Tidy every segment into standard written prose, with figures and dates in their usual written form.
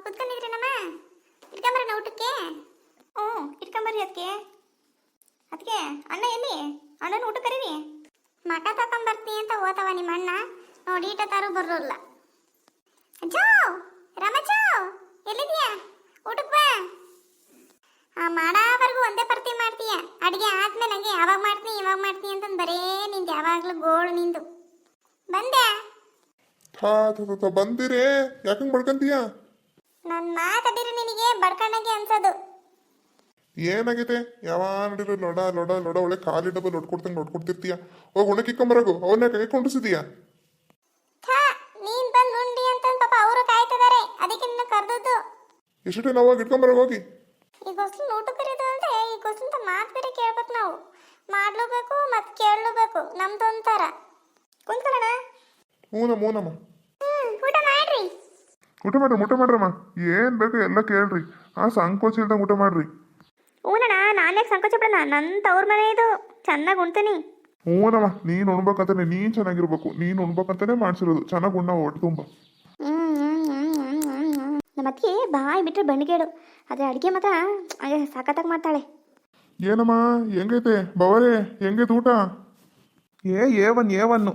ಕುತ್ಕೊಂಡಿದ್ರೇನಮ್ಮ ಇಟ್ಕೊಂಬರೋಣ ಊಟಕ್ಕೆ? ಹ್ಞೂ ಇಟ್ಕೊಂಬರ್ರಿ ಅದಕ್ಕೆ. ಅದಕ್ಕೆ ಅಣ್ಣ ಎಲ್ಲಿ? ಅಣ್ಣನ ಊಟ ಕರೀರಿ. ಮಕ ತಕೊಂಬರ್ತೀನಿ ಅಂತ ಓತವ ನಿಮ್ಮ ಅಣ್ಣ. ನೋಡಿ ಈಟ ತಾರು ಬರೋಲ್ಲ. ಅಜ್ಜೋ, ರಾಮಜ್ಜೋ ಎಲ್ಲಿದ್ಯಾ? ಊಟಕ್ಕೆ ಬಾ. ಮಾಡೋವರೆಗೂ ಒಂದೇ ಪರ್ತಿ ಮಾಡ್ತೀಯ. ಅಡುಗೆ ಆದ್ಮೇಲೆ ಹಂಗೆ ಯಾವಾಗ ಮಾಡ್ತೀನಿ ಇವಾಗ ಮಾಡ್ತೀನಿ ಅಂತಂದು ಬರೇ ನಿಂದು ಯಾವಾಗಲೂ ಗೋಳು ನಿಂದು. ಬಂದೆ. ಬಂದಿರೇ ಯಾಕಂಗ್ ಬಡ್ಕಂತೀಯ? ನನ್ನ ಮಾತಾಡಿದ್ರೆ ನಿನಗೆ ಬಡ್ಕಣ್ಣಗೆ ಅನ್ಸೋದು. ಏನಾಗೈತೆ? ಯಾವಾಗ ನೋಡಿರೋ ಲೊಡ ಲೊಡ ಲೊಡ ಒಳ್ಳೆ ಖಾಲಿ ಡಬ್ಬಲ್ ಲೊಡ್ಕೊಡ್ತಂಗೆ ಲೊಡ್ಕೊಡ್ತಿರ್ತೀಯ. ಹೋಗಿ ಉಣಕ್ಕೆ ಇಕ್ಕೊಂಬರಾಗು. ಅವನ್ನ ಕೈ ಕೊಂಡಿಸಿದೀಯ. ನೀನ್ ಬಂದು ಉಂಡಿ ಅಂತಂದು ಪಾಪ ಅವರು ಕಾಯ್ತಿದ್ದಾರೆ. ಅದಕ್ಕೆ ನಿನ್ನ ಕರೆದದ್ದು. ಎಷ್ಟು ನಾವು ಇಟ್ಕೊಂಬರಾಗ ಹೋಗಿ. ಈ ಗೊಸ್ಲು ಊಟ ಕರೀದು ಅಂದ್ರೆ ಈ ಗೊಸ್ಲಂತ ಮಾತು ಬೇರೆ ಕೇಳ್ಬೇಕು ನಾವು. ಮಾಡ್ಲೂಬೇಕು ಮತ್ತೆ ಕೇಳಲೂಬೇಕು. ನಮ್ದು ಒಂಥರ ಕುಂತ್ಕೊಳ್ಳೋಣ. ಹೂನಮ್ಮ ಊಟ ಮಾಡ್ರಿ. ಊಟ ಮಾಡ್ರಮ್ಮ. ಏನ್ ಬೇಕು ಎಲ್ಲ ಕೇಳ್ರಿ. ಸಂಕೋಚ ಇಲ್ದಂಗೆ ಊಟ ಮಾಡ್ರಿ. ಹೂನಣ್ಣ, ನಾನೇ ಸಂಕೋಚ ಬಿಡೋಣ. ನನ್ನ ತವ್ರ ಮನೆ ಇದು, ಚೆನ್ನಾಗಿ ಉಣ್ತೀನಿ. ಹೂನಮ್ಮ, ನೀನು ಉಣ್ಬೇಕಂತಾನೆ, ನೀನ್ ಚೆನ್ನಾಗಿರ್ಬೇಕು. ನೀನು ಉಣ್ಬೇಕಂತಾನೆ ಮಾಡ್ಸಿರೋದು. ಚೆನ್ನಾಗಿ ಉಣ್ಣ ಹೊಟ್ಟೆ ತುಂಬ. ನಮ್ಮ ಅತ್ತಿಗೆ ಬಾಯಿ ಬಿಟ್ಟರೆ ಬಣ್ಣಿಗೇಡು. ಆದರೆ ಅಡುಗೆ ಮಾತ್ರ ಸಖತ್ತಾಗಿ ಮಾಡ್ತಾಳೆ. ಏನಮ್ಮ ಹೆಂಗೈತೆ ಬವರೇ? ಹೆಂಗೈತೆ ಊಟ? ಏವನ್ನು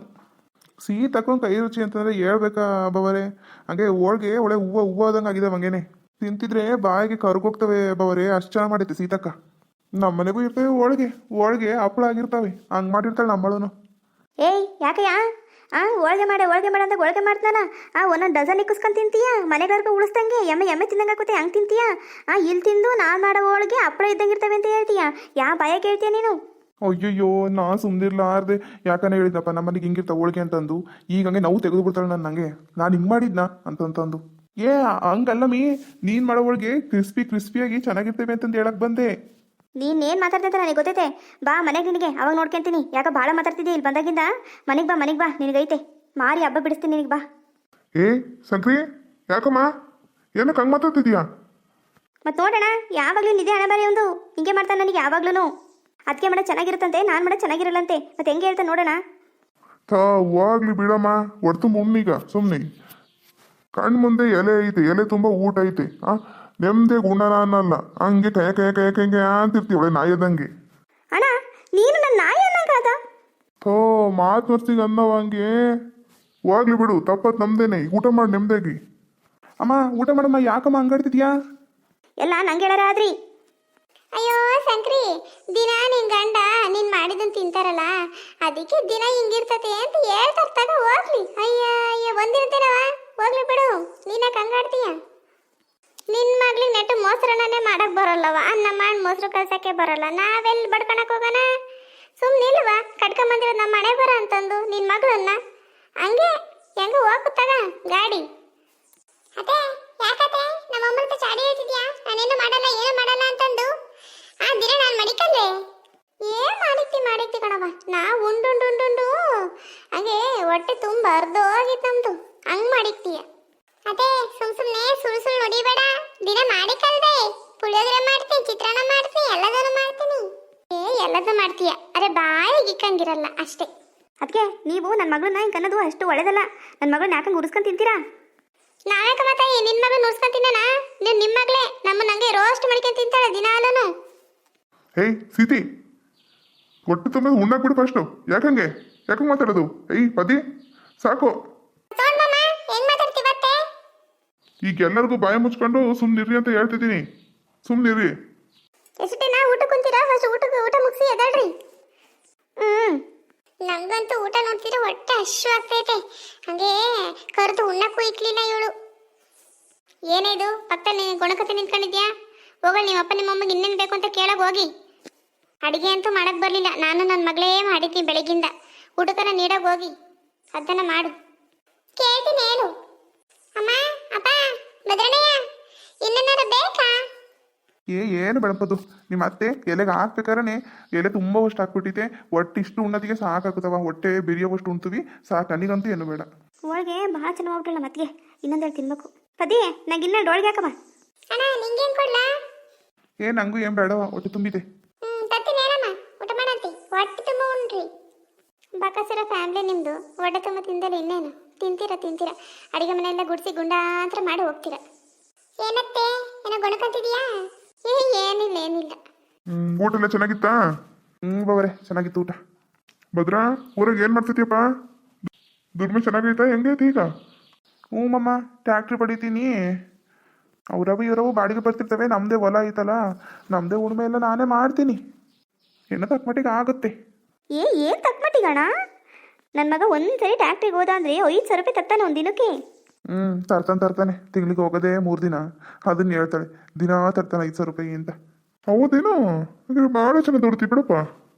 ಸಿಹಿ ತಕೊಂಡು ಕೈ ರುಚಿ ಅಂತಂದ್ರೆ ಹೇಳ್ಬೇಕಾ ಬವರೇ? ಹಂಗೆ ಹೋಳ್ಗೆ ಒಳ್ಳೆ ಹೂವು ಆದಂಗೆ ಆಗಿದೆ ಹಂಗೇನೆ. ತಿಂತಿದ್ರೆ ಬಾಯಿಗೆ ಕರ್ಗೋಗ್ತವೆ ಬವರೇ. ಅಷ್ಟು ಚೆನ್ನಾಗಿ ಮಾಡೈತೆ ಸೀತಕ್ಕ. ನಮ್ಮ ಮನೆಗೂ ಇರ್ತವೆ ಹೋಳ್ಗೆ ಹಪ್ಪಳ ಆಗಿರ್ತವೆ. ಹಂಗೆ ಮಾಡಿರ್ತಾಳೆ ನಮ್ಮಳನು. ಏಯ್ ಯಾಕಯ್ಯ ಹೋಳ್ಗೆ ಮಾಡೆ ಅಂತ ಹೋಳ್ಗೆ ಮಾಡ್ತಾನ. ಒಂದೊಂದು ಡಜನ್ ಇಕ್ಕಿಸ್ಕೊಂಡು ತಿಂತೀಯ. ಮನೆಗಾರ್ಗ ಉಳಿಸ್ದಂಗೆ ಎಮ್ಮೆ ತಿಂದಂಗೆ ಹಾಕುತ್ತೆ. ಹಂಗೆ ತಿಂತೀಯ? ಇಲ್ಲಿ ತಿಂದು ನಾನು ಮಾಡೋ ಹೋಳ್ಗೆ ಹಪ್ಪಳ ಇದ್ದಂಗೆ ಇರ್ತವೆ ಅಂತ ಹೇಳ್ತೀಯ. ಯಾವ ಭಯ ಕೇಳ್ತೀಯ ನೀನು? ಅಯ್ಯಯ್ಯೋ, ನಾ ಸುಮ್ನಿರ್ಲಾರ್ದೆ. ಯಾಕಂದ್ರೆ ಹೇಳಿದ್ನಪ್ಪ ನಮ್ಮನೆಗೆ ಹಿಂಗಿರ್ತಾವ ಹೋಳ್ಗೆ ಅಂತಂದು. ಈಗ ಹಂಗೆ ನಾವು ತೆಗೆದು ಬಿಡ್ತಾಳೆ ನನಗೆ. ನಾನು ಹಿಂಗೆ ಮಾಡಿದ್ನಾ ಅಂತಂದು. ಹಂಗಲ್ಲ ನೀನ್ ಮಾಡೋ ಹೋಳ್ಗೆ ಕ್ರಿಸ್ಪಿಯಾಗಿ ಚೆನ್ನಾಗಿರ್ತೇವೆ ಅಂತಂದು ಹೇಳಕ್ ಬಂದೆ. ನೀನೇನು ಮಾತಾಡ್ತಿದ್ದ ನನಗೆ ಗೊತ್ತೈತೆ. ಬಾ ಮನೆಗೆ, ನಿನಗೆ ಅವಾಗ ನೋಡ್ಕೊಂತೀನಿ. ಯಾಕೆ ಭಾಳ ಮಾತಾಡ್ತಿದ್ದೆ ಇಲ್ಲಿ ಬಂದಾಗಿಂದ. ಮನೆಗೆ ಬಾ ನಿನಗೈತೆ. ಮಾರಿ ಹಬ್ಬ ಬಿಡಿಸ್ತೀನಿ ನಿನಗೆ. ಬಾ. ಸಂಕ್ರಿ, ಯಾಕಮ್ಮ ಏನಕ್ಕೆ ಹಂಗೆ ಮಾತಾಡ್ತಿದ್ಯಾ? ಮತ್ತೆ ನೋಡೋಣ, ಯಾವಾಗಲೂ ನಿದ್ದೆ ಹಣ ಬರೀ ಒಂದು ಹಿಂಗೆ ಮಾಡ್ತಾನೆ ನನಗೆ ಯಾವಾಗ್ಲೂ. ಅದಕ್ಕೆ ಮಾಡ ಚೆನ್ನಾಗಿರುತ್ತಂತೆ, ನಾನು ಮಾಡ ಚೆನ್ನಾಗಿರಲ್ಲಂತೆ. ಮತ್ತೆ ಹೆಂಗೆ ಹೇಳ್ತಾ ನೋಡೋಣ. ಹೋಗ್ಲಿ ಬಿಡಮ್ಮ. ಒಟ್ಟು ಮುಮ್ಮೀಗ ಸುಮ್ಮನೆ ಕಣ್ಣು ಮುಂದೆ ಎಲೆ ಐತೆ, ಎಲೆ ತುಂಬ ಊಟ ಐತೆ. ನೆಮ್ಮದಿ ಗುಣನ ಅನ್ನಲ್ಲ. ಹಂಗೆ ಕಯ ಅಂತಿರ್ತೀವಳೆ ನಾಯದಂಗೆ. ಅಣ್ಣ ನೀನು ನನ್ನ ನಾಯಿ ಅನ್ನಂಗಾದ? ಮಾತು ನರ್ಸಿಗೆ ಅನ್ನೋವಂಗೆ. ಹೋಗ್ಲಿ ಬಿಡು, ತಪ್ಪತ್ ನಮ್ದೇನೆ. ಊಟ ಮಾಡಿ ನೆಮ್ಮದಿಯಾಗಿ. ಅಮ್ಮ ಊಟ ಮಾಡಮ್ಮ. ಯಾಕಮ್ಮ ಹಂಗಾಡ್ತಿದ್ಯಾ? ಎಲ್ಲ ನಂಗೆ ಹೇಳಾರ ಆದ್ರಿ. ಅಯ್ಯೋ ಸಂಕ್ರಿ, ದಿನ ನಿನ್ ಗಂಡ ನೀನ್ ಮಾಡಿದನ್ ತಿಂತಾರಲ್ಲ, ಅದಕ್ಕೆ ದಿನ ಹಿಂಗಿರ್ತತೆ ಅಂತ ಹೇಳ್ತಾರ. ಹೋಗ್ಲಿ. ಅಯ್ಯ ಒಂದಿರ್ತೇನವ. ಹೋಗ್ಲಿ ಬಿಡು, ನೀನಾಕ ಹಂಗಾಡ್ತೀಯ? ನಿನ್ ಮಗ್ಳಿಗೆ ನೆಟ್ಟು ಮೊಸರನ್ನೇ ಮಾಡಕ್ ಬರಲ್ಲವ. ಅನ್ನ ಮಾಡಿ ಮೊಸರು ಕಳ್ಸಕ್ಕೆ ಬರಲ್ಲ. ನಾವೆಲ್ಲಿ ಬಡ್ಕೊಳಕ್ ಹೋಗೋಣ? ಸುಮ್ಮನಿಲ್ವಾ ಕಟ್ಕೊಂಬಂದಿರೋದು ನಮ್ಮ ಮನೆ ಬರ ಅಂತಂದು ನಿನ್ ಮಗಳನ್ನ. ಹಂಗೆ ಹೆಂಗ ಹೋಗುತ್ತಾಗ ಗಾಡಿ. ಅದೇ ಯಾಕತೆ ನಮ್ಮ ಅಮ್ಮನ ಚಾಡಿ ಹೇಳ್ತಿದ್ಯಾ? ನಾನೇನು ಮಾಡಲ್ಲ ಏನು ಮಾಡಲ್ಲ ಅಂತಂದು. ದಿನ ನಾನು ಮಡಿಕಲ್ಲೆ ಏನ್ ಮಾಡಿತಿ ಕಣವ. ನಾ ಉಂಡುಂಡು ಹಂಗೆ ಹೊಟ್ಟೆ ತುಂಬ ಅರ್ಧೋಗಿತ್ತು ನಮ್ದು. ಹಂಗ್ ಮಾಡಿಕ್ತೀಯ. ಅದೇ ಸುಮ್ನೆ ಸುಳ್ಳು ನೋಡಿಬೇಡ. ದಿನ ಮಾಡಿಕಲ್ದೆ. ಪುಳಿಯೋಗರೆ ಮಾಡ್ತೀನಿ, ಚಿತ್ರಾನ್ನ ಮಾಡ್ತೀನಿ, ಎಲ್ಲದನ್ನು ಮಾಡ್ತೀನಿ. ಎಲ್ಲದೂ ಮಾಡ್ತೀಯ. ಅರೆ ಬಾಯಿಗೆ ಇಕ್ಕಂಗಿರಲ್ಲ ಅಷ್ಟೇ. ಅದಕ್ಕೆ ನೀವು ನನ್ನ ಮಗಳನ್ನ ಹಿಂಗೆ ಅನ್ನೋದು ಅಷ್ಟು ಒಳ್ಳೇದಲ್ಲ. ನನ್ನ ಮಗಳನ್ನ ಯಾಕಂಗೆ ಉರಿಸ್ಕೊಂಡು ತಿಂತೀರಾ? ನಾವ್ಯಾಕ ಮಾತಾಯಿ ನಿನ್ನ ಮಗಳನ್ನ ಉರಿಸ್ಕೊಂಡು ತಿನ್ನೋಣ? ನೀವು ನಿಮ್ಮ ಮಗಳೇ ನಮ್ಮ ನಂಗೆ ರೋಸ್ಟ್ ಮಾಡ್ಕೊಂಡು ತಿಂತಾಳೆ ದಿನಾಲೂ. ಸೀತಿ, ಹೊಟ್ಟೆ ತುಂಬ ಉಣ್ಣಾಕ್ ಬಿಡು ಫಸ್ಟು. ಯಾಕಂಗೆ ಮಾತಾಡೋದು? ಪದಿ ಸಾಕು. ಈಗ ಎಲ್ಲರಿಗೂ ಬಾಯಿ ಮುಚ್ಕೊಂಡು ಸುಮ್ನಿರ್ರಿ ಅಂತ ಹೇಳ್ತಿದ್ದೀನಿ. ಸುಮ್ನಿರ್ರಿ. ಎಷ್ಟು ನಾ ಊಟ ಕುಂತೀರಾ? ಫಸ್ಟ್ ಊಟ ಮುಗಿಸಿ ಎದಾಳ್ರಿ. ನಂಗಂತೂ ಊಟ ನೋಡ್ತೀರ ಹೊಟ್ಟೆ ಅಶ್ವ ಆಗ್ತೈತೆ. ಹಂಗೆ ಕರೆದು ಉಣ್ಣಕ್ಕೂ ಇಕ್ಲಿಲ್ಲ ಇವಳು. ಏನಿದು ಪಕ್ಕದಲ್ಲಿ ಗೊಣಕತೆ ನಿಂತ್ಕೊಂಡಿದ್ಯಾ? ಹೋಗಲ್ ನಿಮ್ಮ ಅಪ್ಪ ನಿಮ್ಮ ಅಮ್ಮಗೆ ಇನ್ನೇನು ಬೇಕು ಅಂತ ಕೇಳಕ್ ಹೋಗಿ. ಅಡಿಗೆ ಅಂತೂ ಮಾಡಕ್ ಬರ್ಲಿಲ್ಲ. ನಾನು ನನ್ನ ಮಗಳೇ ಮಾಡಿದ್ದೀನಿ ಬೆಳಗಿಂದ. ಊಟಕ್ಕನ ನೀಡಕ್ ಹೋಗಿ ಅದನ್ನ ಮಾಡು. ಕೇಳ್ತೀನಿ ಹೇಳು. ಅಮ್ಮ ಅಪ್ಪ ಭದ್ರಣ್ಣಯ್ಯ ಇನ್ನೇನಾರ ಬೇಕಾ? ಏನು ಬೆಳಪದು ನಿಮ್ಮ ಅತ್ತೆ ಎಲೆಗೆ ಹಾಕ್ಬೇಕಾರೆ ಎಲೆ ತುಂಬ ಅಷ್ಟು ಹಾಕ್ಬಿಟ್ಟಿದೆ. ಹೊಟ್ಟೆ ಇಷ್ಟು ಉಣ್ಣತಿಗೆ ಸಾಕಾಗುತ್ತವ. ಹೊಟ್ಟೆ ಬಿರಿಯೋವಷ್ಟು ಉಣ್ತೀವಿ ಸಾಕು. ನನಗಂತೂ ಏನು ಬೇಡ. ಹೋಳಿಗೆ ಭಾಳ ಚೆನ್ನಾಗಿ ಮಾಡ್ಬಿಟ್ಟಲ್ಲ ಮತ್ತಿಗೆ. ಇನ್ನೊಂದೆರಡು ತಿನ್ಬೇಕು. ಪದಿ ನಂಗೆ ಇನ್ನೆರಡು ಹೋಳಿಗೆ ಹಾಕಮ್ಮ. ಅಣ್ಣ ನಿಂಗೇನು ಕೊಡ್ಲಾ? ನಂಗೂ ಏನು ಬೇಡವ, ಹೊಟ್ಟೆ ತುಂಬಿದೆ. ತತ್ತಿನೇನಮ್ಮ ಊಟ ಮಾಡಂತಿ. ಹೊಟ್ಟೆ ತುಂಬ ಉಣ್ರಿ. ಬಕಸಿರೋ ಫ್ಯಾಮ್ಲಿ ನಿಮ್ಮದು. ಹೊಟ್ಟೆ ತುಂಬ ತಿಂದರೆ ಇನ್ನೇನು ತಿಂತೀರಾ. ಅಡಿಗೆ ಮನೆಯೆಲ್ಲ ಗುಡಿಸಿ ಗುಂಡಾಂತರ ಮಾಡಿ ಹೋಗ್ತೀರಾ. ಏನತ್ತೆ ಏನೋ ಗೊಣಕಂತಿದ್ಯಾ? ಏನಿಲ್ಲ ಏನಿಲ್ಲ. ಊಟ ಎಲ್ಲ ಚೆನ್ನಾಗಿತ್ತಾ? ಬವರೇ ಚೆನ್ನಾಗಿತ್ತು ಊಟ. ಭದ್ರಾ, ಊರಾಗ ಏನು ಮಾಡ್ತಿದ್ಯಪ್ಪ? ದುಡ್ಮೆ ಚೆನ್ನಾಗೈತಾ? ಹೆಂಗೈತಿ ಈಗ? ಮಮ್ಮ ಟ್ಯಾಕ್ಟ್ರಿ ಪಡಿತೀನಿ. ಅವರವು ಇವರವು ಬಾಡಿಗೆ ಬರ್ತಿರ್ತವೆ, ನಮ್ಮದೇ ಹೊಲ ಐತಲ್ಲ, ನಮ್ಮದೇ ಉಳುಮೆ ಎಲ್ಲ ನಾನೇ ಮಾಡ್ತೀನಿ. ಏನೋ ತಕ್ಕ ಮಟ್ಟಿಗೆ ಆಗುತ್ತೆ. ಏನು ತಕ್ಕಮಟ್ಟಿಗಣ? ನನ್ನ ಮಗ ಒಂದ್ಸರಿ ಟ್ಯಾಕ್ಟ್ರಿಗೆ ಹೋದ ಅಂದರೆ 5,000 ರೂಪಾಯಿ ತರ್ತಾನೆ ಒಂದು ದಿನಕ್ಕೆ. ತರ್ತಾನೆ. ತಿಂಗಳಿಗೆ ಹೋಗೋದೇ 3 ದಿನ. ಅದನ್ನ ಹೇಳ್ತಾಳೆ, ದಿನ ತರ್ತಾನೆ 5,000 ರೂಪಾಯಿ ಅಂತ. ಹೌದೇನೋ? ಹಾಗಾದ್ರೆ ಭಾಳ ಚೆನ್ನಾಗಿ ದುಡ್ತಿ ಬಿಡಪ್ಪ.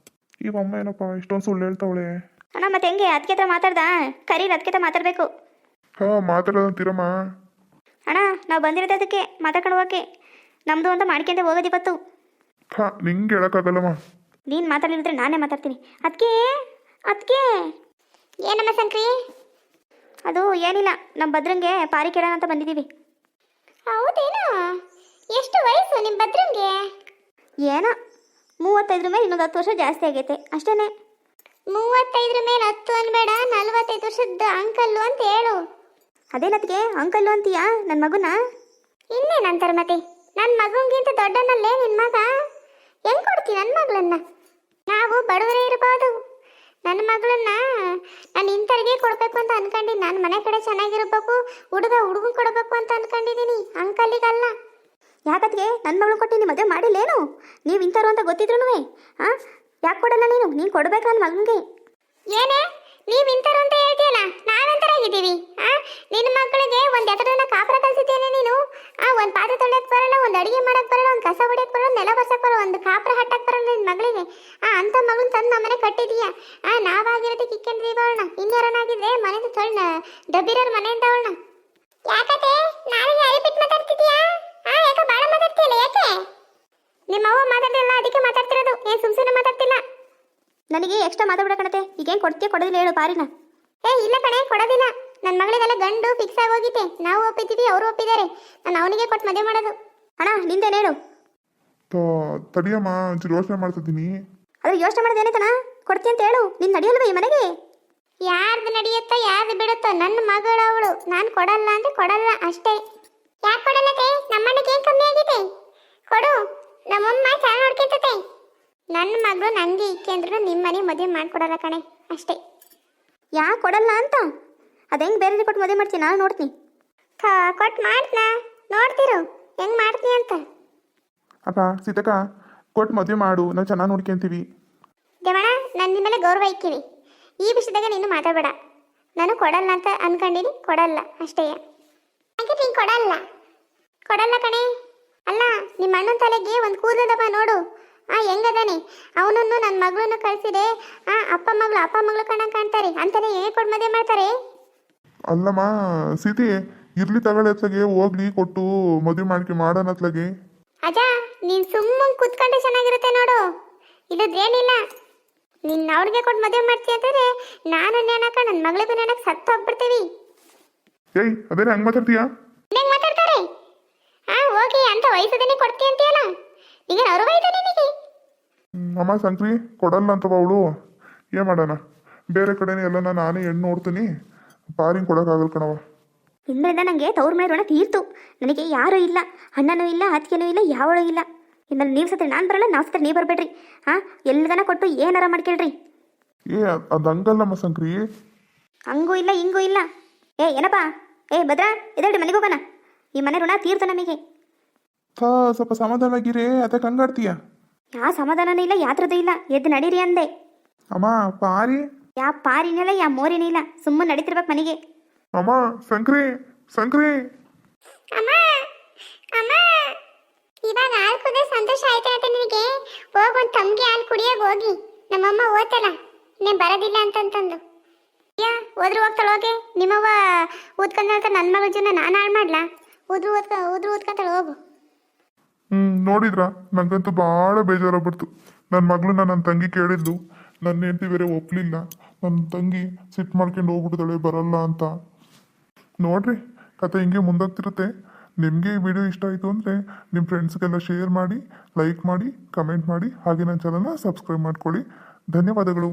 ಈ ಅಮ್ಮ ಏನಪ್ಪ ಇಷ್ಟೊಂದು ಸುಳ್ಳು ಹೇಳ್ತಾವಳೆ. ಅಣ್ಣ ಮತ್ತೆ ಹೆಂಗೆ ಅದಕ್ಕೆ ಹತ್ರ ಮಾತಾಡ್ದ? ಕರೀರಿ, ಅದಕ್ಕೆ ಮಾತಾಡಬೇಕು. ಮಾತಾಡೋದಂತೀರಮ್ಮ? ಅಣ್ಣ ನಾವು ಬಂದಿರೋದು ಅದಕ್ಕೆ ಮಾತಾಡ್ಕೊಂಡು ಹೋಗಕ್ಕೆ. ನಮ್ಮದು ಅಂತ ಮಾಡ್ಕೊಂಡೆ ಹೋಗೋದು ಇವತ್ತು. ನಿಂಗೆ ಹೇಳೋಕ್ಕಾಗಲ್ಲಮ್ಮ. ನೀನು ಮಾತಾಡಿದ್ರೆ ನಾನೇ ಮಾತಾಡ್ತೀನಿ. ಅದಕ್ಕೆ ಏನಮ್ಮ ಸಂಕ್ರಿ? ಅದು ಏನಿಲ್ಲ, ನಮ್ಮ ಭದ್ರಂಗೆ ಪಾರಿ ಕೇಳೋಣ ಅಂತ ಬಂದಿದ್ದೀವಿ. ಹೌದೇನೋ? ಎಷ್ಟು ವಯಸ್ಸು ನಿಮ್ಮ ಭದ್ರಂಗೆ? ಏನೋ 35 ಮೇಲೆ ಇನ್ನೊಂದು 10 ವರ್ಷ ಜಾಸ್ತಿ ಆಗೈತೆ ಅಷ್ಟೇ. 35 ಮೇಲೆ 10 ಅನ್ಬೇಡ, 45 ವರ್ಷದ ಅಂಕಲ್ಲು ಅಂತ ಹೇಳು. ಅದೇನತ್ಗೆ ಅಂಕಲ್ಲು ಅಂತೀಯಾ ನನ್ನ ಮಗುನ? ಇನ್ನೇನಂತಾರೆ ಮತ್ತೆ, ನನ್ನ ಮಗುಂಗಿಂತ ದೊಡ್ಡನಲ್ಲೇ ನಿನ್ನ ಮಗ. ಹೆಂಗೆ ಕೊಡ್ತೀನಿ ನನ್ನ ಮಗಳನ್ನ? ನಾವು ಬಡವರೇ ಇರ್ಬೋದು, ನನ್ನ ಮಗಳನ್ನ ನಾನು ಇಂಥವ್ರಿಗೆ ಕೊಡಬೇಕು ಅಂತ ಅನ್ಕೊಂಡಿನಿ. ನಾನು ಮನೆ ಕಡೆ ಚೆನ್ನಾಗಿರ್ಬೇಕು, ಹುಡುಗನ್ ಕೊಡಬೇಕು ಅಂತ ಅನ್ಕೊಂಡಿದ್ದೀನಿ, ಅಂಕಲಿಗಲ್ಲ. ಯಾಕತ್ಗೆ ನನ್ನ ಮಗಳು ಕೊಟ್ಟು ಮದುವೆ ಮಾಡಿಲ್ಲೇನು? ನೀವು ಇಂಥವ್ರು ಅಂತ ಗೊತ್ತಿದ್ರು ಯಾಕೆ ಕೊಡಲ್ಲ ನೀನು ಕೊಡ್ಬೇಕು ನನ್ನ ಮಗನಿಗೆ. ಏನೇ ನೀವು ಇಂಥವ್ರು ಅಂತ ಹೇಳ್ತೀಯಲ್ಲ, ನಾವೆಂಥರಾಗಿದ್ದೀವಿ? ನಿನ್ನ ಮಕ್ಕಳಿಗೆ ಒಂದು ಎತ್ತರನ ಕಾಪರ ಕಲಿಸಿದ್ದೇನೆ ನೀನು. ಒಂದು ಪಾತ್ರೆ ತೊಳೆಯಕ್ಕೆ ಬರಲ್ಲ, ಒಂದು ಅಡುಗೆ ಮಾಡಕ್ಕೆ ಬರಲ್ಲ, ಒಂದು ಕಸ ಹೊಡಿಯಕ್ಕೆ ಬರಲ್ಲ, ನೆಲ ಬರ್ಸಕ್ಕೆ ಬರಲ್ಲ, ಒಂದು ಕಾಪರ ಹಟ್ಟಕ್ಕೆ ಬರಲ್ಲ ನಿನ್ನ ಮಗಳಿಗೆ. ಅಂಥ ಮಗಳನ್ನ ತಂದು ನಮ್ಮನೆ ಕಟ್ಟಿದೀಯ. ನಾವಾಗಿರೋದಕ್ಕೆ ಕಿಕ್ಕೆಂಡ್ರಿ ಅವಳನ್ನ. ಇನ್ಯಾರನಾಗಿದ್ರೆ ಮನೆಯಿಂದ ಡಬ್ಬಿರೋರ್ ಮನೆಯಿಂದ ಅವಳನ್ನ. ಯಾಕತೆ ನಾಳೆಗೆ ಅರಿಬಿಟ್ಟು ಮಾತಾಡ್ತಿದ್ಯಾ? ಯಾಕೆ ಭಾಳ ಮಾತಾಡ್ತೀಯಲ್ಲ? ಯಾಕೆ ನಿಮ್ಮ ಅವ್ವ ಮಾತಾಡ್ತಿಲ್ಲ ಅದಕ್ಕೆ ಮಾತಾಡ್ತಿರೋದು, ಏನು ಸುಮ್ಮನೆ ಮಾತಾಡ್ತಿಲ್ಲ. ನನಗೆ ಎಕ್ಸ್ಟ್ರಾ ಮಾತಾಡ್ಬಿಡಕಣತೆ. ಈಗೇನು ಕೊಡ್ತೀಯ ಕೊಡೋದಿಲ್ಲ ಹೇಳು ಪಾರಿನ. ಇಲ್ಲ ಕಣೆ, ಕೊಡೋದಿಲ್ಲ. ನನ್ನ ಮಗಳಿಗೆಲ್ಲ ಗಂಡು ಫಿಕ್ಸ್ ಆಗೋಗಿತ್ತೆ. ನಾವು ಒಪ್ಪಿದ್ದೀವಿ, ಅವರು ಒಪ್ಪಿದ್ದಾರೆ. ನಾನು ಅವನಿಗೆ ಕೊಟ್ಟು ಮದುವೆ ಮಾಡೋದು. ಅಣ್ಣ ನಿಂದೇನು ಹೇಳು? ತಡಿಯಮ್ಮ, ಒಂಚೂರು ಯೋಚನೆ ಮಾಡ್ತಿದ್ದೀನಿ. ಅದ್ರ ಯೋಚನೆ ಮಾಡೋದು ಏನೈತಣ್ಣ? ಕೊಡ್ತೀನಿ ಅಂತ ಹೇಳು. ನಿನ್ನ ನಡೆಯಲ್ವ ಈ ಮನೆಗೆ? ಯಾರ್ದು ನಡೆಯುತ್ತೋ ಯಾರ್ದು ಬಿಡುತ್ತೋ, ನನ್ನ ಮಗಳು ಅವಳು. ನಾನು ಕೊಡಲ್ಲ ಅಂದ್ರೆ ಕೊಡಲ್ಲ ಅಷ್ಟೇ. ಯಾಕೆ ಕೊಡಲ್ಲತೆ? ನಮ್ಮಣ್ಣಕ್ಕೆ ಏನು ಕಮ್ಮಿ ಆಗಿದೆ? ಕೊಡು, ನಮ್ಮಮ್ಮ ಚೆನ್ನಾಗಿ ನೋಡ್ಕೊಂತತೆ. ನನ್ನ ಮಗಳು ನನಗೆ ಇಕ್ಕೆಂದ್ರು ನಿಮ್ಮ ಮನೆ ಮದುವೆ ಮಾಡ್ಕೊಡಲ್ಲ ಕಣೆ ಅಷ್ಟೇ. ಯಾಕೆ ಕೊಡಲ್ಲ ಅಂತ? ಅದು ಹೆಂಗೆ ಬೇರೆ ಕೊಟ್ಟು ಮದುವೆ ಮಾಡ್ತೀನಿ ನಾನು ನೋಡ್ತೀನಿ. ಕೊಟ್ಟು ಮಾಡ್ತೀನ, ನೋಡ್ತಿರು ಹೆಂಗೆ ಮಾಡ್ತೀನಿ ಅಂತ. ಅಕ್ಕ ಸೀತಕ್ಕ, ಕೊಟ್ಟು ಮದುವೆ ಮಾಡು, ನಾವು ಚೆನ್ನಾಗಿ ನೋಡ್ಕೊಂತೀವಿ. ದೇವಣ್ಣ, ನನ್ನ ಮೇಲೆ ಗೌರವ ಇಕ್ಕಿವಿ. ಈ ವಿಷಯದಾಗ ನೀನು ಮಾತಾಡಬೇಡ. ನಾನು ಕೊಡಲ್ಲ ಅಂತ ಅನ್ಕೊಂಡಿನಿ, ಕೊಡಲ್ಲ ಅಷ್ಟೇ. ಯಾಕೆ ನೀನು ಕೊಡಲ್ಲ ಕಣೆ? ಅಲ್ಲ, ನಿಮ್ಮ ಅಣ್ಣನ ತಲೆಗೆ ಒಂದು ಕೂದಲದಪ್ಪ ನೋಡು. ಹೆಂಗದಾನೆ ಅವನನ್ನು ನನ್ನ ಮಗಳನ್ನು ಕಳಿಸಿದೆ. ಅಪ್ಪ ಮಗಳು ಕಾಣ್ತಾರೆ ಅಂತಾನೆ ಕೊಟ್ಟು ಮದುವೆ ಮಾಡ್ತಾರೆ. ಅಲ್ಲಮ್ಮ ಸೀತಿ, ಇರ್ಲಿ ತಗೊಳ್ಳತ್ಲಾಗೆ, ಹೋಗ್ಲಿ ಕೊಟ್ಟು ಮದುವೆ ಮಾಡ್ಕೆ ಮಾಡೋಣತ್ಲಾಗೆ. ಅಜ್ಜ, ನೀನು ಸುಮ್ಮನೆ ಕೂತ್ಕೊಂಡ್ರೆ ಚೆನ್ನಾಗಿರುತ್ತೆ ನೋಡು. ಇಲ್ಲದೇನಿಲ್ಲ, ನಿನ್ನ ಅವ್ರಿಗೆ ಕೊಟ್ಟು ಮದುವೆ ಮಾಡ್ತೀಯ ಅಂತಂದ್ರೆ ನಾನು ನೆನಕ ನನ್ನ ಮಗಳಿಗೂ ನೆನಕ ಸತ್ತು ಹೋಗ್ಬಿಡ್ತೀವಿ. ಅದೇನೆ ಹಂಗೆ ಮಾತಾಡ್ತೀಯಾ? ಹೆಂಗೆ ಮಾತಾಡ್ತಾರೆ? ಹೋಗಿ ಅಂತ ವಯಸ್ಸದನ್ನೇ ಕೊಡ್ತೀಯ ಅಂತೀಯಲ್ಲ, ಈಗ ಅವರು ಬೈತಾನೆ ನಿನಗೆ. ಅಮ್ಮ ಸಂಕ್ರಿ ಕೊಡಲ್ಲ ಅಂತವ ಅವಳು. ಏನು ಮಾಡೋಣ, ಬೇರೆ ಕಡೆನೇ ಎಲ್ಲ ನಾನೇ ಹೆಣ್ಣು ನೋಡ್ತೀನಿ. ಪಾರಿಂಗ್ ಕೊಡೋಕ್ಕಾಗಲ್ಲ ಕಣವ. ಇಂದ್ರಿಂದ ನನಗೆ ತವ್ರ ಮನೆ ಋಣ ತೀರ್ತು. ನನಗೆ ಯಾರೂ ಇಲ್ಲ, ಅಣ್ಣನೂ ಇಲ್ಲ, ಅತ್ತಿಗೆನೂ ಇಲ್ಲ, ಯಾವಳೂ ಇಲ್ಲ. ಇನ್ಮೇಲೆ ನೀವು ಸತ್ರೆ ನಾನು ಬರಲ್ಲ, ನಾವು ಸತ್ರೆ ನೀವು ಬರಬೇಡ್ರಿ. ಎಲ್ಲದನ್ನ ಕೊಟ್ಟು ಏನಾರ ಮಾಡ್ಕೇಳ್ರಿ. ಅದು ಹಂಗಲ್ಲಮ್ಮ ಸಂಕ್ರಿ. ಹಂಗೂ ಇಲ್ಲ ಹಿಂಗೂ ಇಲ್ಲ. ಏನಪ್ಪ ಭದ್ರಾ, ಎದೇಳಿ ಮನೆಗೆ ಹೋಗೋಣ. ಈ ಮನೆ ಋಣ ತೀರ್ತು ನಮಗೆ. ಸ್ವಲ್ಪ ಸಮಾಧಾನವಾಗಿರಿ, ಅದಕ್ಕೆ ಹಂಗಾಡ್ತೀಯ? ಯಾವ ಸಮಾಧಾನನೂ ಇಲ್ಲ, ಯಾತ್ರದೂ ಇಲ್ಲ. ಎದ್ದು ನಡೀರಿ ಅಂದೆ. ಅಮ್ಮ ಪಾರಿ? ಯಾವ ಪಾರಿನಿಲ್ಲ, ಯಾವ ಮೋರಿನೂ ಇಲ್ಲ. ಸುಮ್ಮನೆ ನಡೀತಿರ್ಬೇಕು ಮನೆಗೆ. ಅಮ್ಮ ಸಂಕ್ರಿ ಅಮ್ಮ ಇವಾಗ ಹಾಲು ಕುಡಿದ್ರೆ ಸಂತೋಷ ಆಯ್ತಾ ಅಂತ ನಿನಗೆ? ಹೋಗಿ ಒಂದು ತಮ್ಗೆ ಹಾಲು ಕುಡಿಯೋಕೆ ಹೋಗಿ. ನಮ್ಮಮ್ಮ ಓದ್ತಲ್ಲ ನೀನು ಬರೋದಿಲ್ಲ ಅಂತಂತಂದು. ಹೋದ್ರು ಹೋಗ್ತಾಳೆ ಹೋಗಿ. ನಿಮ್ಮವ್ವ ಊದ್ಕೊಂತ ನನ್ನ ಮಗಳ ಜನ ನಾನು ಹಾಳು ಮಾಡ್ಲಾ? ಊದ್ರು ಊದ್ಕೊಂತಾಳೆ ಹೋಗು. ನೋಡಿದ್ರ, ನಂಗಂತೂ ಭಾಳ ಬೇಜಾರಾಗ್ಬಿಡ್ತು. ನನ್ನ ಮಗಳನ್ನ ನನ್ನ ತಂಗಿ ಕೇಳಿದ್ಲು, ನನ್ನ ಹೆಂಡತಿ ಬೇರೆ ಒಪ್ಪಲಿಲ್ಲ. ನನ್ನ ತಂಗಿ ಸಿಟ್ಟು ಮಾಡ್ಕೊಂಡು ಹೋಗ್ಬಿಡ್ತಾಳೆ ಬರಲ್ಲ ಅಂತ. ನೋಡ್ರಿ, ಕತೆ ಹಿಂಗೆ ಮುಂದಾಗ್ತಿರುತ್ತೆ. ನಿಮಗೆ ಈ ವಿಡಿಯೋ ಇಷ್ಟ ಆಯಿತು ಅಂದರೆ ನಿಮ್ಮ ಫ್ರೆಂಡ್ಸ್ಗೆಲ್ಲ ಶೇರ್ ಮಾಡಿ, ಲೈಕ್ ಮಾಡಿ, ಕಮೆಂಟ್ ಮಾಡಿ, ಹಾಗೆ ನನ್ನ ಚಾನಲ್ನ ಸಬ್ಸ್ಕ್ರೈಬ್ ಮಾಡ್ಕೊಳ್ಳಿ. ಧನ್ಯವಾದಗಳು.